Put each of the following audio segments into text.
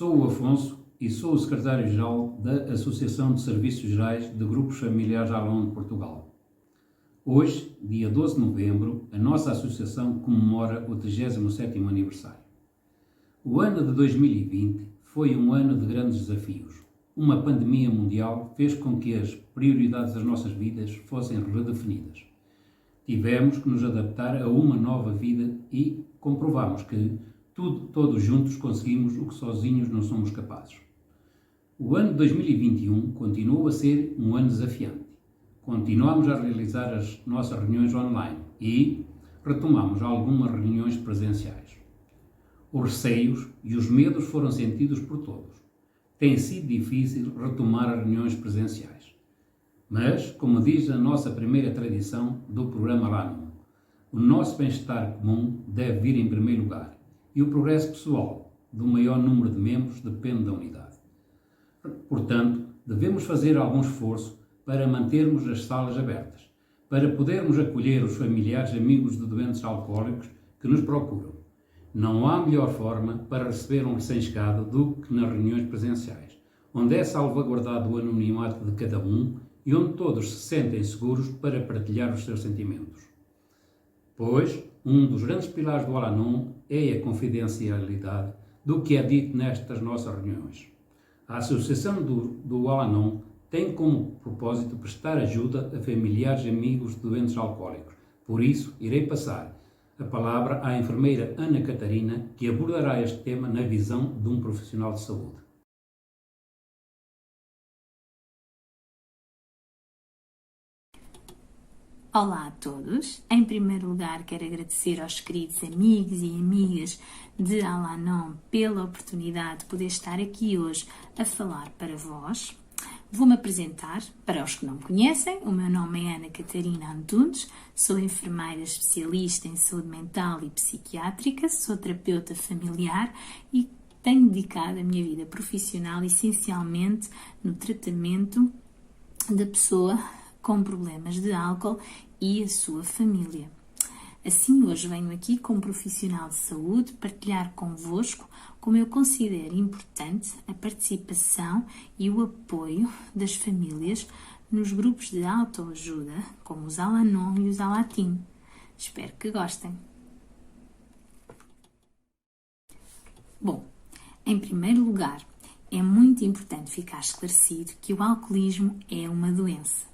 Sou o Afonso e sou o secretário-geral da Associação de Serviços Gerais de Grupos Familiares Al-Anon de Portugal. Hoje, dia 12 de novembro, a nossa associação comemora o 37º aniversário. O ano de 2020 foi um ano de grandes desafios. Uma pandemia mundial fez com que as prioridades das nossas vidas fossem redefinidas. Tivemos que nos adaptar a uma nova vida e comprovamos que todos juntos conseguimos o que sozinhos não somos capazes. O ano de 2021 continuou a ser um ano desafiante. Continuamos a realizar as nossas reuniões online e retomamos algumas reuniões presenciais. Os receios e os medos foram sentidos por todos. Tem sido difícil retomar as reuniões presenciais. Mas, como diz a nossa primeira tradição do programa Al-Anon, o nosso bem-estar comum deve vir em primeiro lugar e o progresso pessoal do maior número de membros depende da unidade. Portanto, devemos fazer algum esforço para mantermos as salas abertas, para podermos acolher os familiares e amigos de doentes alcoólicos que nos procuram. Não há melhor forma para receber um recém-chegado do que nas reuniões presenciais, onde é salvaguardado o anonimato de cada um e onde todos se sentem seguros para partilhar os seus sentimentos. Pois, um dos grandes pilares do Al-Anon é a confidencialidade do que é dito nestas nossas reuniões. A Associação do Al-Anon tem como propósito prestar ajuda a familiares e amigos de doentes alcoólicos. Por isso, irei passar a palavra à enfermeira Ana Catarina, que abordará este tema na visão de um profissional de saúde. Olá a todos! Em primeiro lugar, quero agradecer aos queridos amigos e amigas de Al-Anon pela oportunidade de poder estar aqui hoje a falar para vós. Vou-me apresentar, para os que não me conhecem, o meu nome é Ana Catarina Antunes, sou enfermeira especialista em saúde mental e psiquiátrica, sou terapeuta familiar e tenho dedicado a minha vida profissional essencialmente no tratamento da pessoa com problemas de álcool e a sua família. Assim, hoje venho aqui como profissional de saúde partilhar convosco como eu considero importante a participação e o apoio das famílias nos grupos de autoajuda, como os Al-Anon e os Alatim. Espero que gostem. Bom, em primeiro lugar, é muito importante ficar esclarecido que o alcoolismo é uma doença.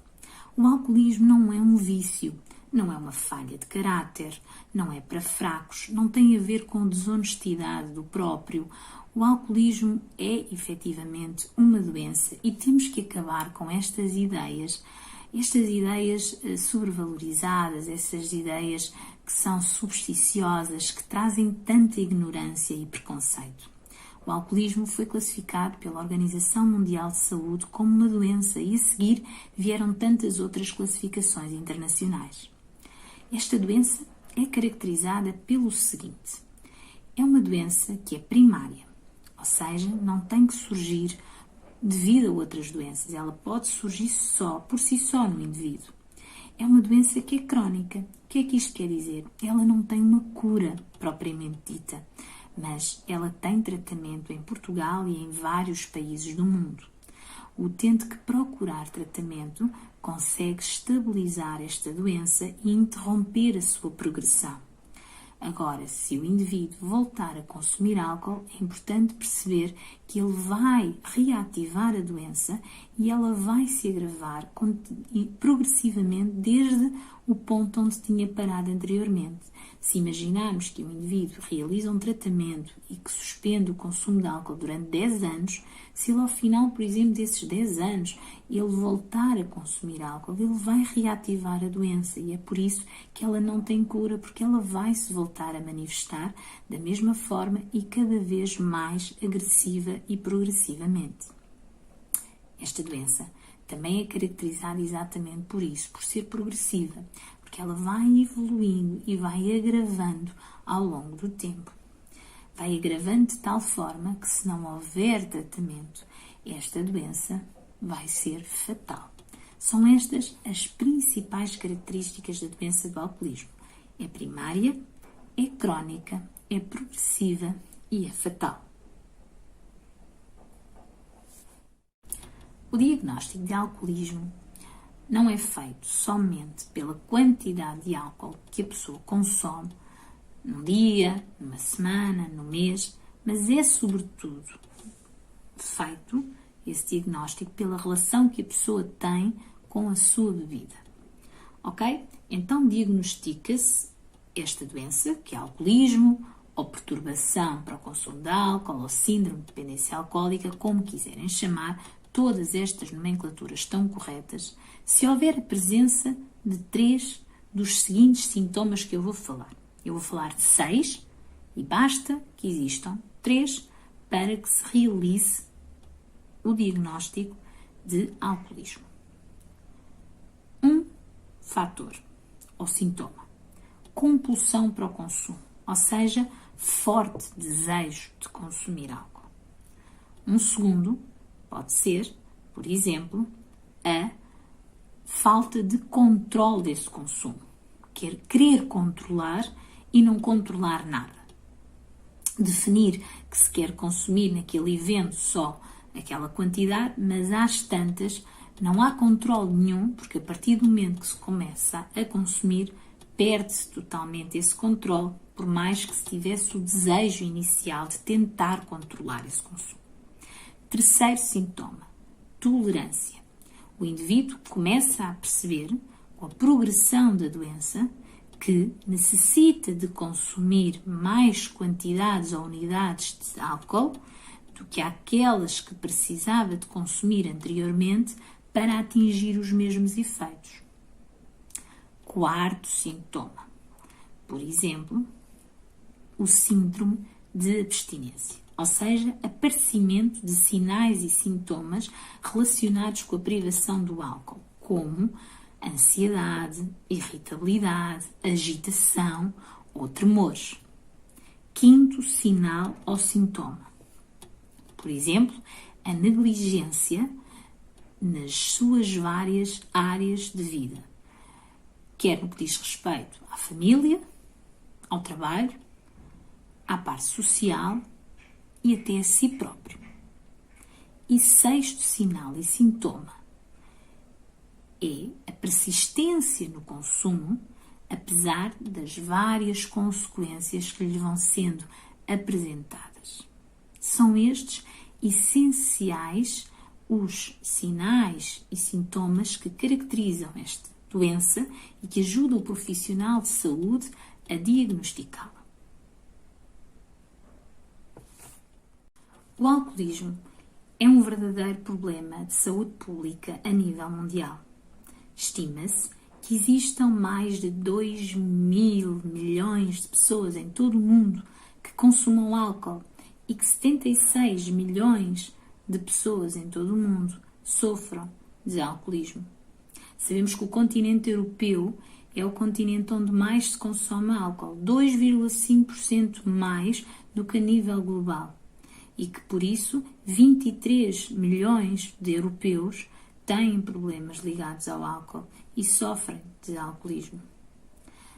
O alcoolismo não é um vício, não é uma falha de caráter, não é para fracos, não tem a ver com desonestidade do próprio. O alcoolismo é efetivamente uma doença e temos que acabar com estas ideias sobrevalorizadas, essas ideias que são supersticiosas, que trazem tanta ignorância e preconceito. O alcoolismo foi classificado pela Organização Mundial de Saúde como uma doença e a seguir vieram tantas outras classificações internacionais. Esta doença é caracterizada pelo seguinte: é uma doença que é primária, ou seja, não tem que surgir devido a outras doenças, ela pode surgir por si só no indivíduo. É uma doença que é crónica. O que é que isto quer dizer? Ela não tem uma cura propriamente dita, mas ela tem tratamento em Portugal e em vários países do mundo. O utente que procurar tratamento consegue estabilizar esta doença e interromper a sua progressão. Agora, se o indivíduo voltar a consumir álcool, é importante perceber que ele vai reativar a doença e ela vai se agravar progressivamente desde o ponto onde tinha parado anteriormente. Se imaginarmos que o indivíduo realiza um tratamento e que suspende o consumo de álcool durante 10 anos, se ele ao final, por exemplo, desses 10 anos, ele voltar a consumir álcool, ele vai reativar a doença e é por isso que ela não tem cura, porque ela vai se voltar a manifestar da mesma forma e cada vez mais agressiva e progressivamente. Esta doença também é caracterizada exatamente por isso, por ser progressiva, porque ela vai evoluindo e vai agravando ao longo do tempo. Vai agravando de tal forma que, se não houver tratamento, esta doença vai ser fatal. São estas as principais características da doença do alcoolismo. É primária, é crónica, é progressiva e é fatal. O diagnóstico de alcoolismo não é feito somente pela quantidade de álcool que a pessoa consome num dia, numa semana, no mês, mas é sobretudo feito esse diagnóstico pela relação que a pessoa tem com a sua bebida. Ok? Então diagnostica-se esta doença, que é alcoolismo, ou perturbação para o consumo de álcool, ou síndrome de dependência alcoólica, como quiserem chamar, todas estas nomenclaturas estão corretas, se houver a presença de 3 dos seguintes sintomas que eu vou falar. Eu vou falar de 6 e basta que existam 3 para que se realize o diagnóstico de alcoolismo. Um fator ou sintoma: compulsão para o consumo, ou seja, forte desejo de consumir álcool. Um segundo pode ser, por exemplo, a falta de controle desse consumo. Querer controlar e não controlar nada. Definir que se quer consumir naquele evento só aquela quantidade, mas às tantas não há controle nenhum, porque a partir do momento que se começa a consumir, perde-se totalmente esse controle, por mais que se tivesse o desejo inicial de tentar controlar esse consumo. Terceiro sintoma: tolerância. O indivíduo começa a perceber, com a progressão da doença, que necessita de consumir mais quantidades ou unidades de álcool do que aquelas que precisava de consumir anteriormente para atingir os mesmos efeitos. Quarto sintoma: por exemplo, o síndrome de abstinência, ou seja, aparecimento de sinais e sintomas relacionados com a privação do álcool, como ansiedade, irritabilidade, agitação ou tremores. Quinto sinal ou sintoma: por exemplo, a negligência nas suas várias áreas de vida, quer no que diz respeito à família, ao trabalho, à parte social e até a si próprio. E sexto sinal e sintoma é a persistência no consumo, apesar das várias consequências que lhe vão sendo apresentadas. São estes essenciais os sinais e sintomas que caracterizam esta doença e que ajudam o profissional de saúde a diagnosticá-la. O alcoolismo é um verdadeiro problema de saúde pública a nível mundial. Estima-se que existam mais de 2.000 milhões de pessoas em todo o mundo que consumam álcool e que 76 milhões de pessoas em todo o mundo sofram de alcoolismo. Sabemos que o continente europeu é o continente onde mais se consome álcool, 2,5% mais do que a nível global, e que, por isso, 23 milhões de europeus têm problemas ligados ao álcool e sofrem de alcoolismo.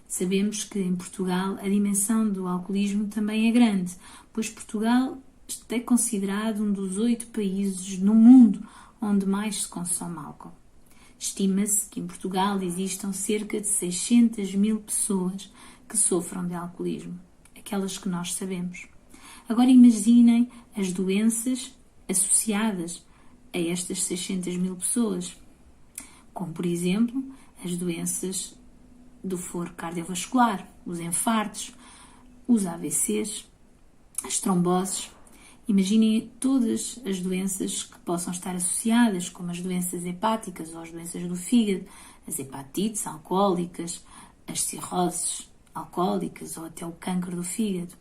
Sabemos que em Portugal a dimensão do alcoolismo também é grande, pois Portugal é considerado um dos 8 países no mundo onde mais se consome álcool. Estima-se que em Portugal existam cerca de 600 mil pessoas que sofram de alcoolismo, aquelas que nós sabemos. Agora imaginem as doenças associadas a estas 600 mil pessoas, como por exemplo as doenças do foro cardiovascular, os infartos, os AVCs, as tromboses. Imaginem todas as doenças que possam estar associadas, como as doenças hepáticas ou as doenças do fígado, as hepatites alcoólicas, as cirroses alcoólicas ou até o cancro do fígado.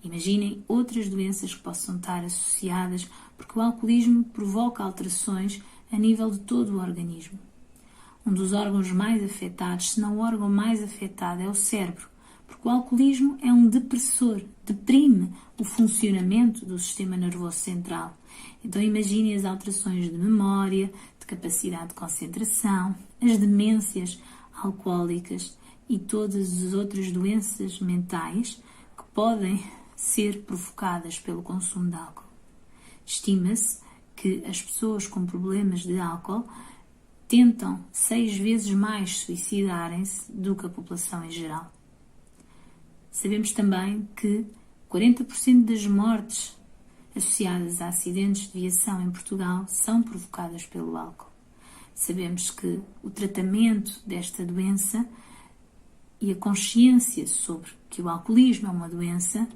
Imaginem outras doenças que possam estar associadas, porque o alcoolismo provoca alterações a nível de todo o organismo. Um dos órgãos mais afetados, se não o órgão mais afetado, é o cérebro, porque o alcoolismo é um depressor, deprime o funcionamento do sistema nervoso central. Então imaginem as alterações de memória, de capacidade de concentração, as demências alcoólicas e todas as outras doenças mentais que podem ser provocadas pelo consumo de álcool. Estima-se que as pessoas com problemas de álcool tentam 6 vezes mais suicidarem-se do que a população em geral. Sabemos também que 40% das mortes associadas a acidentes de viação em Portugal são provocadas pelo álcool. Sabemos que o tratamento desta doença e a consciência sobre que o alcoolismo é uma doença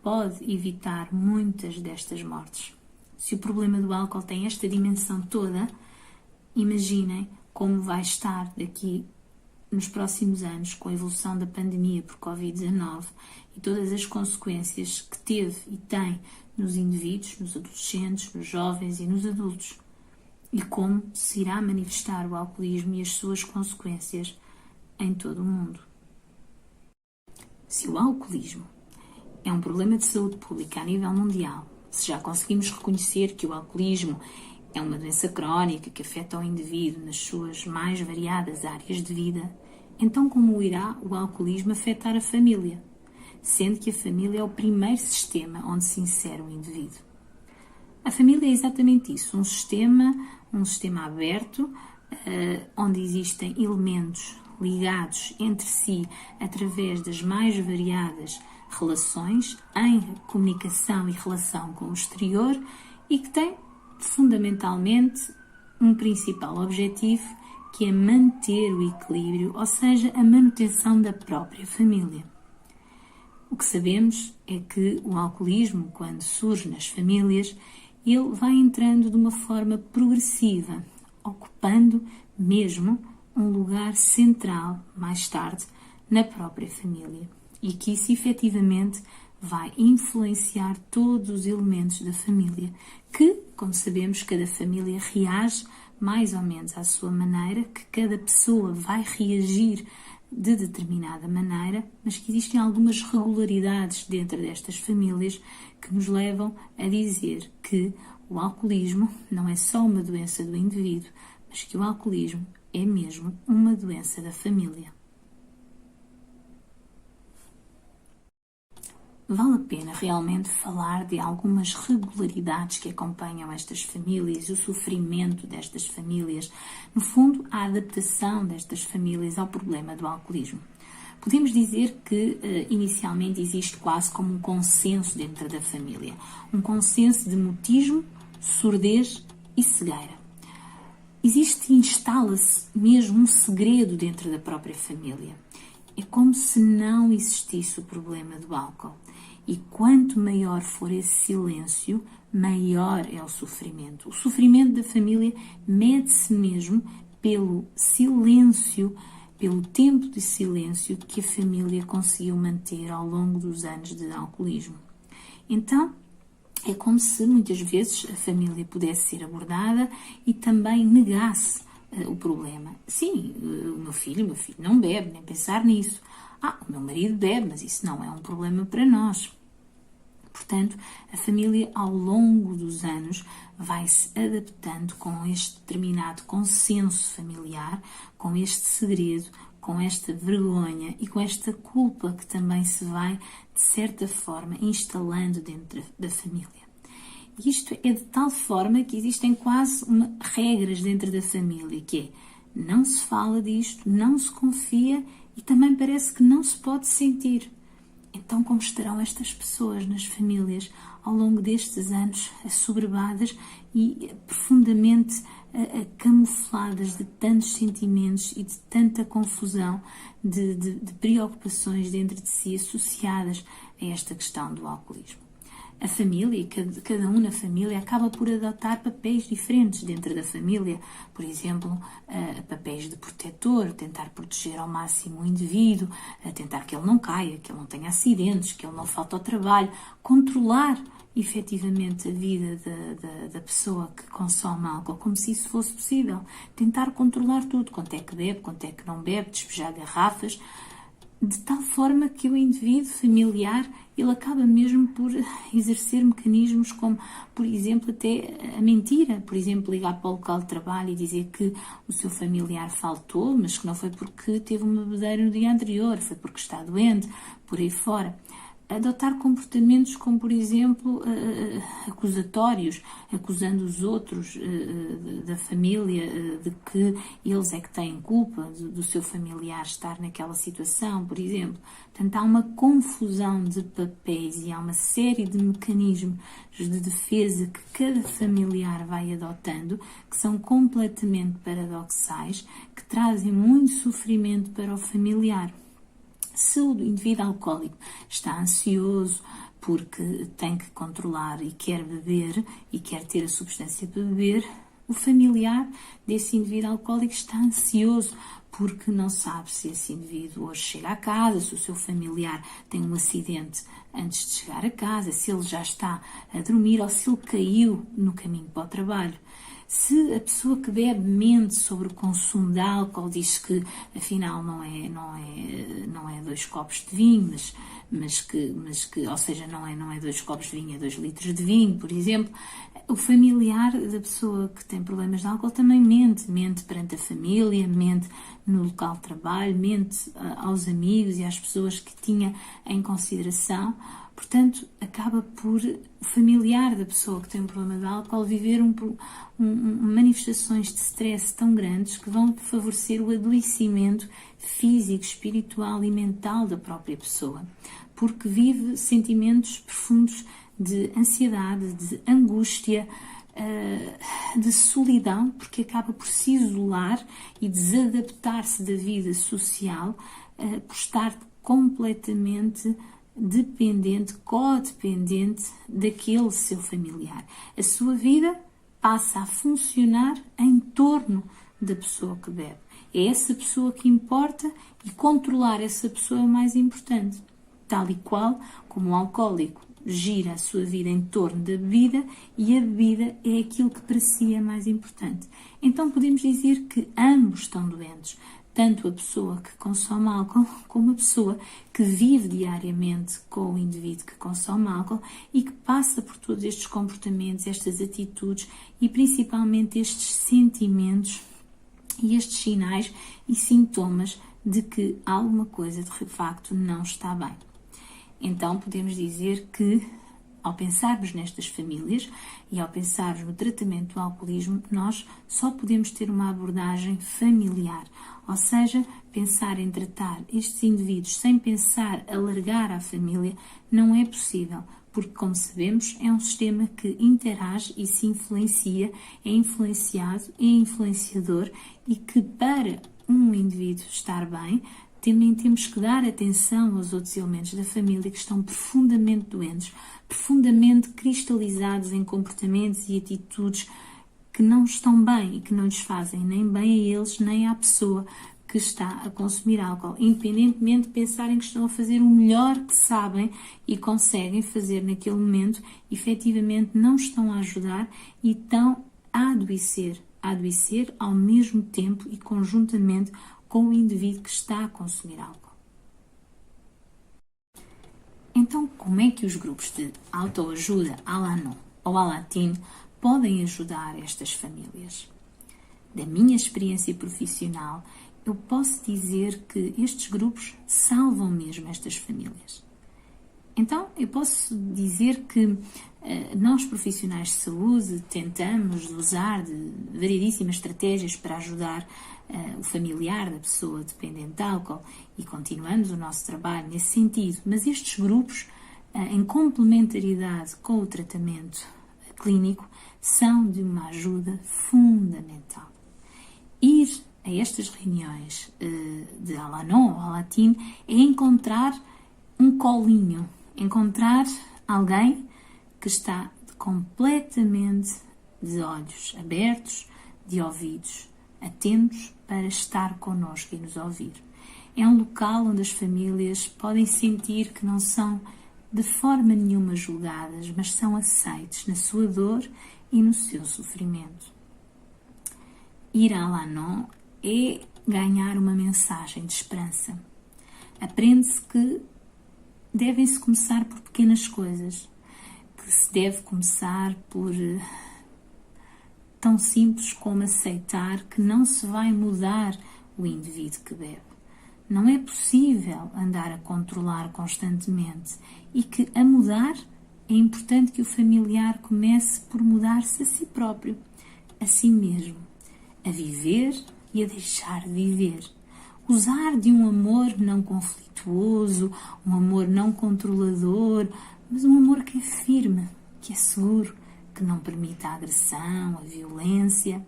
pode evitar muitas destas mortes. Se o problema do álcool tem esta dimensão toda, imaginem como vai estar daqui nos próximos anos com a evolução da pandemia por Covid-19 e todas as consequências que teve e tem nos indivíduos, nos adolescentes, nos jovens e nos adultos, e como se irá manifestar o alcoolismo e as suas consequências em todo o mundo. Se o alcoolismo é um problema de saúde pública a nível mundial, se já conseguimos reconhecer que o alcoolismo é uma doença crónica que afeta o indivíduo nas suas mais variadas áreas de vida, então como irá o alcoolismo afetar a família? Sendo que a família é o primeiro sistema onde se insere o indivíduo. A família é exatamente isso, um sistema aberto, onde existem elementos ligados entre si através das mais variadas relações, em comunicação e relação com o exterior, e que tem fundamentalmente um principal objetivo, que é manter o equilíbrio, ou seja, a manutenção da própria família. O que sabemos é que o alcoolismo, quando surge nas famílias, ele vai entrando de uma forma progressiva, ocupando mesmo um lugar central, mais tarde, na própria família. E que isso, efetivamente, vai influenciar todos os elementos da família, que, como sabemos, cada família reage mais ou menos à sua maneira, que cada pessoa vai reagir de determinada maneira, mas que existem algumas regularidades dentro destas famílias que nos levam a dizer que o alcoolismo não é só uma doença do indivíduo, mas que o alcoolismo é mesmo uma doença da família. Vale a pena realmente falar de algumas regularidades que acompanham estas famílias, o sofrimento destas famílias, no fundo, a adaptação destas famílias ao problema do alcoolismo. Podemos dizer que inicialmente existe quase como um consenso dentro da família, um consenso de mutismo, surdez e cegueira. Instala-se mesmo um segredo dentro da própria família. É como se não existisse o problema do álcool. E quanto maior for esse silêncio, maior é o sofrimento. O sofrimento da família mede-se mesmo pelo silêncio, pelo tempo de silêncio que a família conseguiu manter ao longo dos anos de alcoolismo. Então, é como se muitas vezes a família pudesse ser abordada e também negasse o problema. Sim, o meu filho não bebe, nem pensar nisso. O meu marido bebe, mas isso não é um problema para nós. Portanto, a família ao longo dos anos vai-se adaptando com este determinado consenso familiar, com este segredo, com esta vergonha e com esta culpa que também se vai, de certa forma, instalando dentro da família. E isto é de tal forma que existem quase regras dentro da família, que é, não se fala disto, não se confia e também parece que não se pode sentir. Então, como estarão estas pessoas nas famílias ao longo destes anos assoberbadas e profundamente camufladas de tantos sentimentos e de tanta confusão, de preocupações dentro de si associadas a esta questão do alcoolismo? A família, cada um na família, acaba por adotar papéis diferentes dentro da família. Por exemplo, papéis de protetor, tentar proteger ao máximo o indivíduo, tentar que ele não caia, que ele não tenha acidentes, que ele não falte ao trabalho, controlar efetivamente a vida da pessoa que consome álcool, como se isso fosse possível. Tentar controlar tudo, quanto é que bebe, quanto é que não bebe, despejar garrafas, de tal forma que o indivíduo familiar, ele acaba mesmo por exercer mecanismos como, por exemplo, até a mentira. Por exemplo, ligar para o local de trabalho e dizer que o seu familiar faltou, mas que não foi porque teve uma bebedeira no dia anterior, foi porque está doente, por aí fora. adotar comportamentos como, por exemplo, acusatórios, acusando os outros da família de que eles é que têm culpa do seu familiar estar naquela situação, por exemplo. Portanto, há uma confusão de papéis e há uma série de mecanismos de defesa que cada familiar vai adotando, que são completamente paradoxais, que trazem muito sofrimento para o familiar. Se o indivíduo alcoólico está ansioso porque tem que controlar e quer beber e quer ter a substância para beber, o familiar desse indivíduo alcoólico está ansioso porque não sabe se esse indivíduo hoje chega à casa, se o seu familiar tem um acidente antes de chegar a casa, se ele já está a dormir ou se ele caiu no caminho para o trabalho. Se a pessoa que bebe mente sobre o consumo de álcool, diz que afinal não é 2 copos de vinho, mas que, ou seja, não é 2 copos de vinho, é 2 litros de vinho, por exemplo, o familiar da pessoa que tem problemas de álcool também mente perante a família, mente no local de trabalho, mente aos amigos e às pessoas que tinha em consideração. Portanto, acaba por o familiar da pessoa que tem um problema de álcool viver manifestações de stress tão grandes que vão favorecer o adoecimento físico, espiritual e mental da própria pessoa, porque vive sentimentos profundos de ansiedade, de angústia, de solidão, porque acaba por se isolar e desadaptar-se da vida social, por estar completamente dependente, codependente daquele seu familiar. A sua vida passa a funcionar em torno da pessoa que bebe. É essa pessoa que importa e controlar essa pessoa é o mais importante. Tal e qual como o alcoólico gira a sua vida em torno da bebida e a bebida é aquilo que para si é mais importante. Então podemos dizer que ambos estão doentes. Tanto a pessoa que consome álcool como a pessoa que vive diariamente com o indivíduo que consome álcool e que passa por todos estes comportamentos, estas atitudes e principalmente estes sentimentos e estes sinais e sintomas de que alguma coisa de facto não está bem. Então podemos dizer que ao pensarmos nestas famílias e ao pensarmos no tratamento do alcoolismo, nós só podemos ter uma abordagem familiar, ou seja, pensar em tratar estes indivíduos sem pensar alargar à família não é possível, porque, como sabemos, é um sistema que interage e se influencia, é influenciado, é influenciador e que para um indivíduo estar bem, também temos que dar atenção aos outros elementos da família que estão profundamente doentes, profundamente cristalizados em comportamentos e atitudes que não estão bem e que não lhes fazem nem bem a eles, nem à pessoa que está a consumir álcool, independentemente de pensarem que estão a fazer o melhor que sabem e conseguem fazer naquele momento, efetivamente não estão a ajudar e estão a adoecer ao mesmo tempo e conjuntamente com o indivíduo que está a consumir álcool. Então, como é que os grupos de autoajuda Al-Anon ou Alatim podem ajudar estas famílias? Da minha experiência profissional, eu posso dizer que estes grupos salvam mesmo estas famílias. Então, eu posso dizer que nós, profissionais de saúde, tentamos usar de variedíssimas estratégias para ajudar o familiar da pessoa dependente de álcool e continuamos o nosso trabalho nesse sentido, mas estes grupos, em complementaridade com o tratamento clínico, são de uma ajuda fundamental. Ir a estas reuniões de Al-Anon ou Alatim é encontrar um colinho, encontrar alguém que está completamente de olhos abertos, de ouvidos atentos para estar connosco e nos ouvir. É um local onde as famílias podem sentir que não são de forma nenhuma julgadas, mas são aceites na sua dor e no seu sofrimento. Ir a Al-Anon é ganhar uma mensagem de esperança. Aprende-se que devem-se começar por pequenas coisas, que se deve começar por tão simples como aceitar que não se vai mudar o indivíduo que bebe. não é possível andar a controlar constantemente e que a mudar é importante que o familiar comece por mudar-se a si próprio, a si mesmo, a viver e a deixar de viver. Usar de um amor não conflituoso, um amor não controlador, mas um amor que é firme, que é seguro, que não permite a agressão, a violência.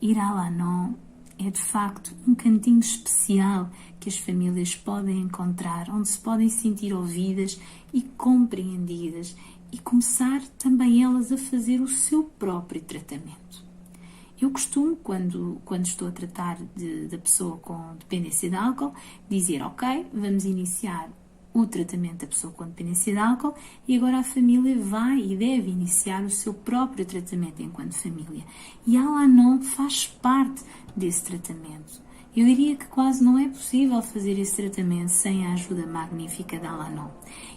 Ir à Al-Anon é de facto um cantinho especial que as famílias podem encontrar, onde se podem sentir ouvidas e compreendidas e começar também elas a fazer o seu próprio tratamento. Eu costumo, quando estou a tratar da pessoa com dependência de álcool, dizer, ok, vamos iniciar o tratamento da pessoa com dependência de álcool e agora a família vai e deve iniciar o seu próprio tratamento enquanto família. E a Al-Anon faz parte desse tratamento. Eu diria que quase não é possível fazer esse tratamento sem a ajuda magnífica da Al-Anon.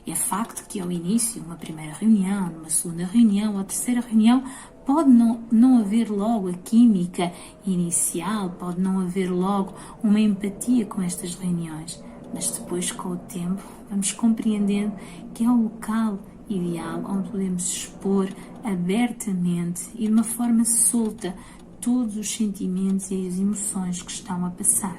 É facto que ao início, uma primeira reunião, numa segunda reunião ou terceira reunião, pode não haver logo a química inicial, pode não haver logo uma empatia com estas reuniões, mas depois, com o tempo, vamos compreendendo que é o local ideal onde podemos expor abertamente e de uma forma solta todos os sentimentos e as emoções que estão a passar.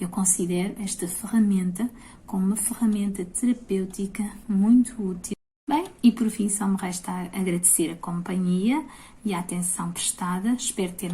Eu considero esta ferramenta como uma ferramenta terapêutica muito útil. Bem, e por fim só me resta agradecer a companhia e a atenção prestada. Espero ter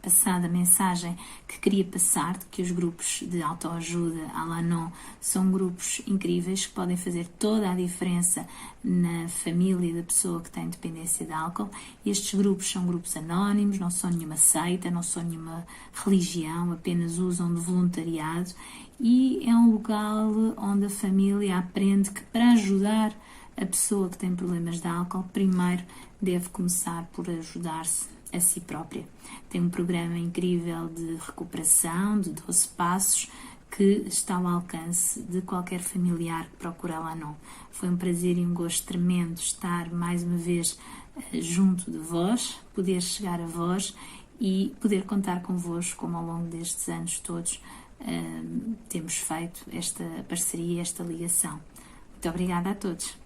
passado a mensagem que queria passar, de que os grupos de autoajuda Al-Anon são grupos incríveis que podem fazer toda a diferença na família da pessoa que tem dependência de álcool. Estes grupos são grupos anónimos, não são nenhuma seita, não são nenhuma religião, apenas usam de voluntariado e é um local onde a família aprende que para ajudar a pessoa que tem problemas de álcool, primeiro deve começar por ajudar-se a si própria. Tem um programa incrível de recuperação, de 12 passos, que está ao alcance de qualquer familiar que procure Al-Anon. Foi um prazer e um gosto tremendo estar mais uma vez junto de vós, poder chegar a vós e poder contar convosco, como ao longo destes anos todos temos feito esta parceria, esta ligação. Muito obrigada a todos.